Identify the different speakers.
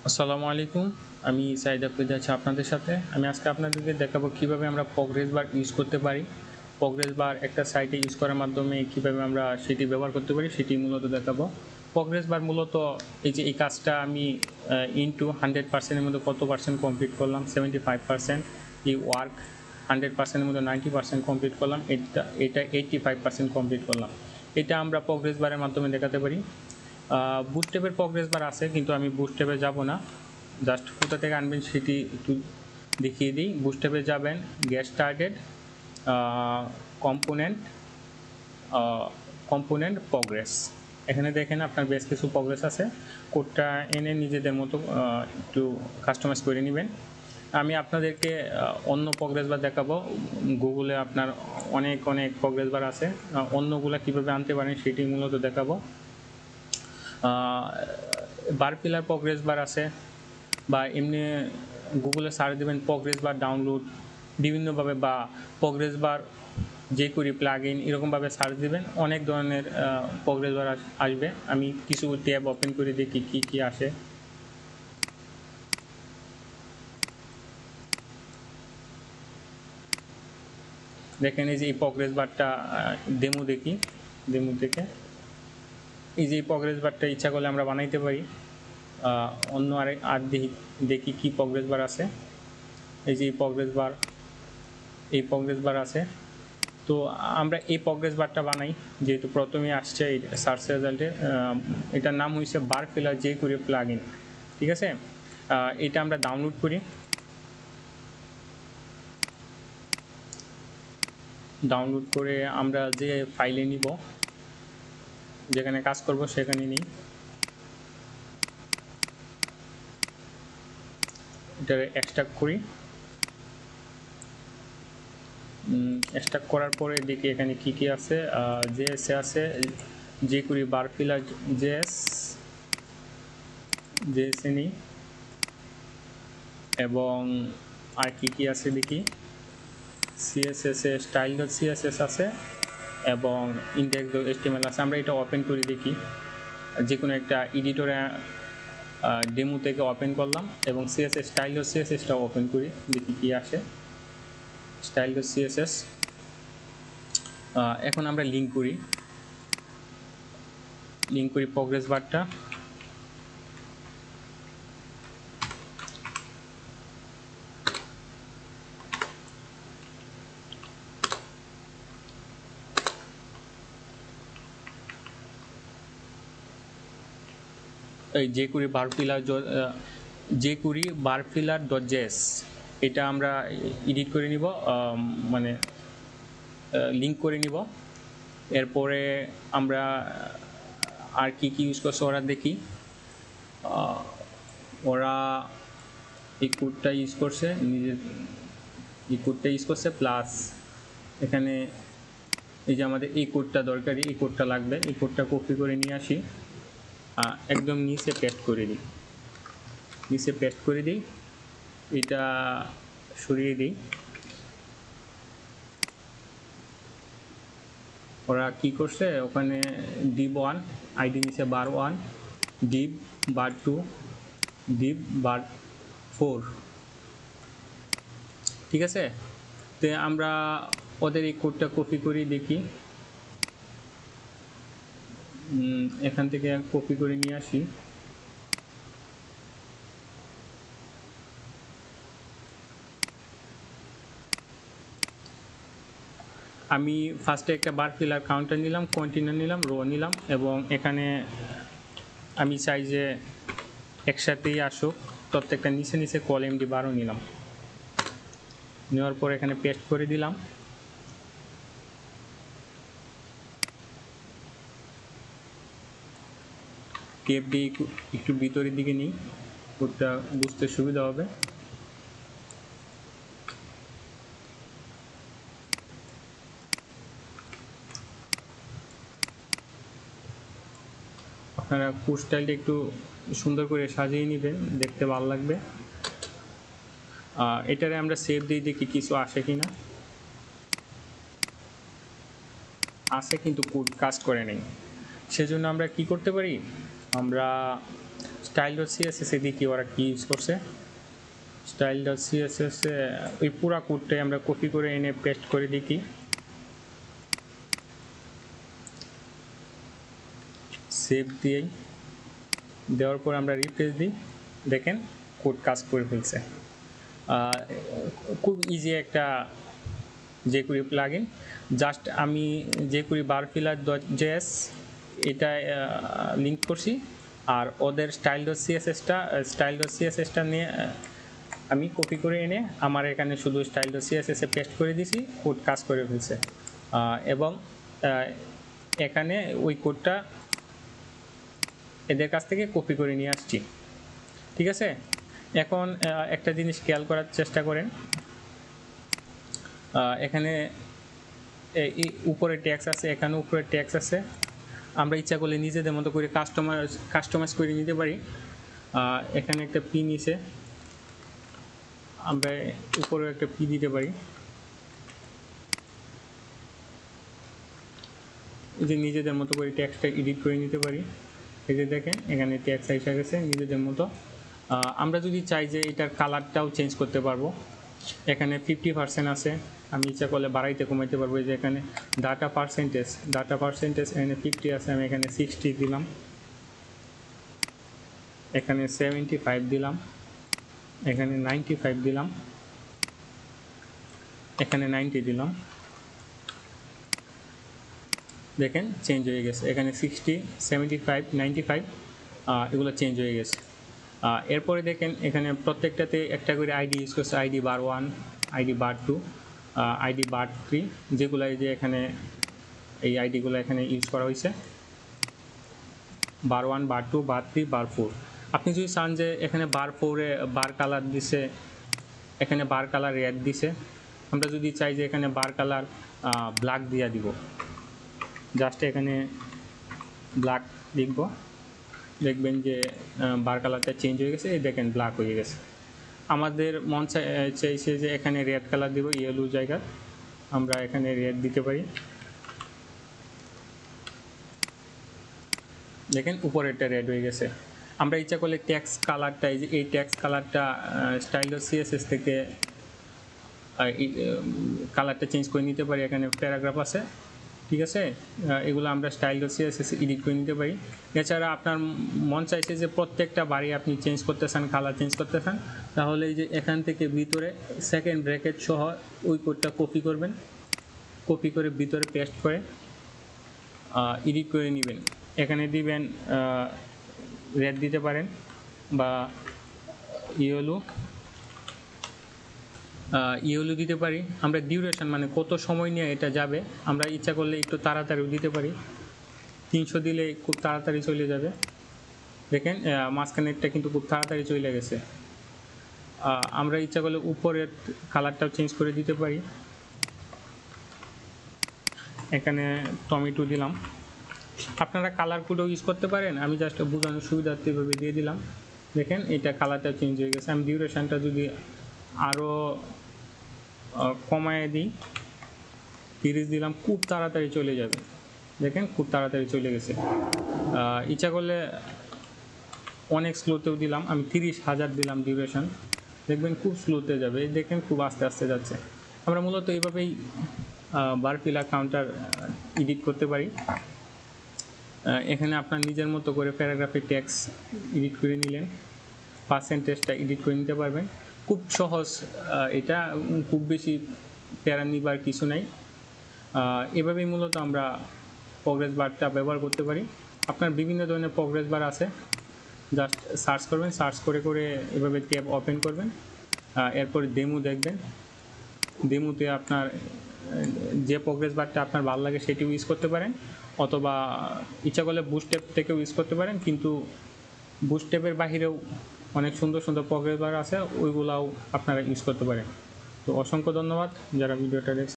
Speaker 1: আসসালামু আলাইকুম। আমি সাইদ আফ্রিদ আছি আপনাদের সাথে। আমি আজকে আপনাদেরকে দেখাবো কিভাবে আমরা প্রগ্রেস বার ইউজ করতে পারি। প্রগ্রেস বার একটা সাইটে ইউজ করার মাধ্যমে কিভাবে আমরা সেটি ব্যবহার করতে পারি সেটি মূলত দেখাবো। প্রগ্রেস বার মূলত এই কাজটা আমি ইনটু 100% এর মধ্যে কত পার্সেন্ট কমপ্লিট করলাম, 75%। এই ওয়ার্ক 100%-এর মধ্যে 90% কমপ্লিট করলাম, এটা 85% কমপ্লিট করলাম। এটা আমরা প্রগ্রেস বারের মাধ্যমে দেখাতে পারি। বুটস্ট্র্যাপের প্রগ্রেস বার আছে, কিন্তু আমি বুটস্ট্র্যাপে যাব না। জাস্ট কোথা থেকে আনবেন সেটি একটু দেখিয়ে দিই। বুটস্ট্র্যাপে যাবেন, গেট স্টার্টেড, কম্পোনেন্ট, প্রগ্রেস। এখানে দেখেন আপনার বেশ কিছু প্রগ্রেস আছে। কোডটা এনে নিজেদের মতো একটু কাস্টমাইজ করে নেবেন। আমি আপনাদেরকে অন্য প্রগ্রেস বার দেখাবো। গুগলে আপনার অনেক প্রগ্রেস বার আছে, অন্যগুলো কীভাবে আনতে পারেন সেটি মূলত দেখাবো। বার পিলার প্রগ্রেস বার আছে, বা এমনি গুগলে সার্চ দেবেন প্রগ্রেস বার ডাউনলোড বিভিন্নভাবে, বা প্রগ্রেস বার যে করি প্লাগ ইন, এরকমভাবে সার্চ দেবেন, অনেক ধরনের প্রগ্রেস বার আসবে। আমি কিছু ট্যাব ওপেন করে দেখি কী কী আসে। দেখেন এই যে এই প্রগ্রেস বারটা ডেমো দেখি, ডেমো থেকে এই যে এই প্রগ্রেস বারটা ইচ্ছা করলে আমরা বানাইতে পারি। অন্য আর দেখি কি প্রগ্রেস বার আছে। এই যে এই প্রগ্রেস বার আছে। তো আমরা এই প্রগ্রেস বারটা বানাই, যেহেতু প্রথমে আসছে এই সার্চ রেজাল্টে। এটার নাম হয়েছে বার ফিলার যে করে প্লাগ ইন। ঠিক আছে, এটা আমরা ডাউনলোড করি। ডাউনলোড করে আমরা যে ফাইলে নিব, যেখানে কাজ করব সেখানে নিই। এটা এক্সট্রাক্ট করি। এক্সট্রাক্ট করার পরে দেখি এখানে কি কি আছে। জেএস আছে, যে করি বার ফিলার জেএস নিই, এবং আর কি কি আছে দেখি। সিএসএস এ style.css আছে এবং index.html আছে। আমরা এটা ওপেন করে দেখি, যে কোনো একটা এডিটরে ডেমো থেকে ওপেন করলাম এবং সিএসএস style.css-টা ওপেন করি, দেখি কি আসে। style.css এখন আমরা লিঙ্ক করি প্রগ্রেস বারটা। এই jQuery barfiller.js, এটা আমরা এডিট করে নিব, মানে লিঙ্ক করে নিব। এরপরে আমরা আর কি কি ইউজ করছে ওরা দেখি। ওরা এই কোডটা ইউজ করছে, নিজের এই কোডটা ইউজ করছে, প্লাস এখানে এই যে আমাদের এই কোডটা দরকারি, এই কোডটা লাগবে। এই কোডটা কপি করে নিয়ে আসি, একদম নিচে পেস্ট করে দিই, এটা সরিয়ে দিই। ওরা কি করছে, ওখানে div1 আইডি নিচে bar1, div bar2, div bar4। ঠিক আছে, তো আমরা ওদের এই কোডটা কপি করি দেখি। এখান থেকে কপি করে নিয়ে আসি। আমি ফার্স্টে একটা বার ফিলার কাউন্টার নিলাম, কন্টেনার নিলাম, রো নিলাম, এবং এখানে আমি চাই যে একসাথেই আসুক প্রত্যেকটা নিচে নিচে কলএমডি বারও নিলাম। নেওয়ার পর এখানে পেস্ট করে দিলাম। টেপ দিয়ে একটু ভিতরের দিকে নিই, কোডটা বুঝতে সুবিধা হবে। আপনারা কোড স্টাইলটা একটু সুন্দর করে সাজিয়ে নেবেন, দেখতে ভালো লাগবে। এটারে আমরা সেভ দিয়ে দেখি কিছু আসে কিনা। আসে, কিন্তু কোড কাজ করে নেই। সেজন্য আমরা কি করতে পারি, আমরা স্টাইল ডট সিএসএস এ দেখি ওরা কি ইউজ করছে। স্টাইল ডট সিএসএস এ ওই পুরা কোডটাই আমরা কপি করে এনে পেস্ট করে দেখি। সেভ দিয়েই দেওয়ার পর আমরা রিফ্রেশ দিই, দেখেন কোড কাজ করে ফেলছে। খুব ইজি একটা jQuery প্লাগইন। জাস্ট আমি jQuery barfiller ডট জেএস এটা লিঙ্ক করছি, আর ওদের স্টাইল ডট সিএসএসটা নিয়ে আমি কপি করে এনে আমার এখানে শুধু স্টাইল ডট সিএসএস এ পেস্ট করে দিছি, কোড কাজ করে ফেলছে। এবং এখানে ওই কোডটা এদের কাছ থেকে কপি করে নিয়ে আসছি, ঠিক আছে। এখন একটা জিনিস খেয়াল করার চেষ্টা করেন, এখানে উপরে ট্যাক্স আছে, এখানে উপরে ট্যাক্স আছে। আমরা ইচ্ছা করলে নিজেদের মতো করে কাস্টমাইজ করে নিতে পারি। এখানে একটা পি নিচে আমরা উপরে একটা পি দিতে পারি, এই যে নিজেদের মতো করে ট্যাক্সটা এডিট করে নিতে পারি। এই যে দেখেন এখানে ট্যাক্স এসে গেছে নিজেদের মতো। আমরা যদি চাই যে এটার কালারটাও চেঞ্জ করতে পারবো, এখানে 50% আছে, আমি ইচ্ছা করলে বাড়াইতে কমাইতে পারবো। এই যে এখানে ডাটা পার্সেন্টেজ এখানে 50 আছে, আমি এখানে 60 দিলাম, এখানে 75 দিলাম, এখানে 95 দিলাম, এখানে 90 দিলাম। দেখেন চেঞ্জ হয়ে গেছে, এখানে 60, 75, 95 এগুলো চেঞ্জ হয়ে গেছে। এরপরে দেখেন এখানে প্রত্যেকটাতে একটা করে আইডি ইউজ করছে, আইডি বার 1, আইডি বার 2, আইডি বার 3, যেগুলো এই যে এখানে এই আইডিগুলো এখানে ইউজ করা হয়েছে, বার 1, বার 2, বার 3, বার 4। আপনি যদি চান যে এখানে বার 4-এ বার কালার দিছে, এখানে বার কালার রেড দিছে, আমরা যদি চাই যে এখানে বার কালার ব্ল্যাক দিয়ে দিব, জাস্ট এখানে ব্ল্যাক লিখব, দেখবেন যে বার কালারটা চেঞ্জ হয়ে গেছে, এই দেখেন ব্ল্যাক হয়ে গেছে। আমাদের মন চাইছে যে এখানে রেড কালার দিব, ইয়েলো জায়গা আমরা এখানে রেড দিতে পারি। দেখেন উপরেরটা রেড হয়ে গেছে। আমরা ইচ্ছা করলে ট্যাক্স কালারটা, এই ট্যাক্স কালারটা স্টাইল ডট সিএসএস থেকে কালারটা চেঞ্জ করে নিতে পারি। এখানে প্যারাগ্রাফ আছে, ঠিক আছে, এগুলো আমরা স্টাইল ডট সিএসএস এডিট করে নিতে পারি। এছাড়া আপনার মন চাইছে যে প্রত্যেকটা বাড়ি আপনি চেঞ্জ করতে চান, কালার চেঞ্জ করতে চান, তাহলে এই যে এখান থেকে ভিতরে সেকেন্ড ব্র্যাকেট সহ ওই কোডটা কপি করবেন, কপি করে ভিতরে পেস্ট করে এডিট করে নেবেন। এখানে দিবেন রেড দিতে পারেন বা ইয়েলো দিতে পারি। আমরা ডিউরেশন মানে কত সময় নিয়ে এটা যাবে, আমরা ইচ্ছা করলে একটু তাড়াতাড়িও দিতে পারি, 300 দিলে খুব তাড়াতাড়ি চলে যাবে। দেখেন মাঝখানেরটা কিন্তু খুব তাড়াতাড়ি চলে গেছে। আমরা ইচ্ছা করলে উপরের কালারটাও চেঞ্জ করে দিতে পারি, এখানে টমেটো দিলাম। আপনারা কালার কোডও ইউজ করতে পারেন, আমি জাস্ট বোঝানোর সুবিধার্থে এভাবে দিয়ে দিলাম। দেখেন এটা কালারটা চেঞ্জ হয়ে গেছে। আমি ডিউরেশনটা যদি আরও কমায় দিই, 30 দিলাম, খুব তাড়াতাড়ি চলে যাবে। দেখেন খুব তাড়াতাড়ি চলে গেছে। ইচ্ছা করলে অনেক স্লোতেও দিলাম, আমি 30,000 দিলাম ডিউরেশন, দেখবেন খুব স্লোতে যাবে। দেখেন খুব আস্তে আস্তে যাচ্ছে। আমরা মূলত এইভাবেই বারফিলার কাউন্টার এডিট করতে পারি। এখানে আপনার নিজের মতো করে প্যারাগ্রাফের ট্যাক্স এডিট করে নিলেন, পার্সেন্টেজটা এডিট করে নিতে পারবেন। খুব সহজ, এটা খুব বেশি প্যারা নিবার কিছু নাই। এভাবেই মূলত আমরা প্রগ্রেস বারটা ব্যবহার করতে পারি। আপনার বিভিন্ন ধরনের প্রগ্রেস বার আছে, জাস্ট সার্চ করবেন, সার্চ করে করে এভাবে ট্যাব ওপেন করবেন, এরপরে ডেমো দেখবেন। ডেমোতে আপনার যে প্রগ্রেস বারটা আপনার ভালো লাগে সেটিও ইউজ করতে পারেন, অথবা ইচ্ছা করলে বুস্টস্টেপ থেকেও ইউজ করতে পারেন। কিন্তু বুস্টস্টেপের বাহিরেও অনেক সুন্দর সুন্দর প্রগ্রেস বার আছে, ওইগুলাও আপনারা ইউজ করতে পারেন। তো অসংখ্য ধন্যবাদ যারা ভিডিওটা দেখছেন।